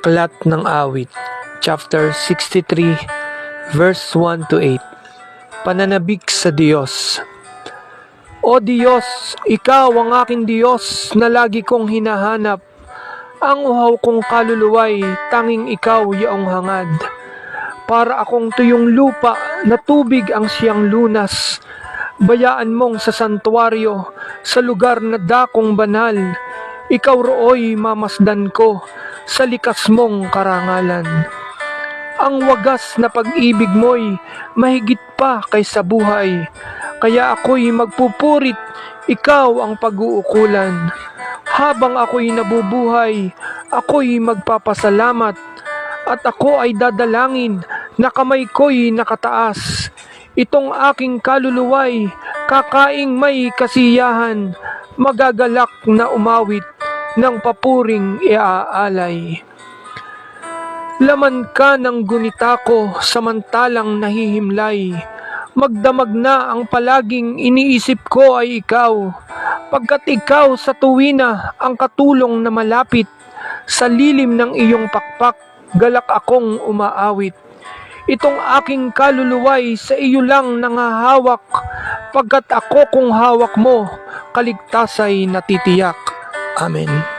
Aklat ng Awit, chapter 63, verse 1 to 8. Pananabik sa Diyos. O Diyos, Ikaw ang aking Diyos na lagi kong hinahanap. Ang uhaw kong kaluluway, tanging Ikaw yaong hangad. Para akong tuyong lupa na tubig ang siyang lunas. Bayaan mong sa santuaryo, sa lugar na dakong banal. Ikaw rooy mamasdan ko sa likas mong karangalan. Ang wagas na pag-ibig mo'y mahigit pa kaysa buhay. Kaya ako'y magpupurit, ikaw ang pag-uukulan. Habang ako'y nabubuhay, ako'y magpapasalamat. At ako ay dadalangin na kamay ko'y nakataas. Itong aking kaluluway, kakaing may kasiyahan. Magagalak na umawit ng papuring iaalay. Laman ka ng gunita ko samantalang nahihimlay. Magdamag na ang palaging iniisip ko ay ikaw. Pagkat ikaw sa tuwina ang katulong na malapit. Sa lilim ng iyong pakpak, galak akong umaawit. Itong aking kaluluway sa iyo lang nangahawak. Pagkat ako kung hawak mo, kaligtasay natitiyak. Amen.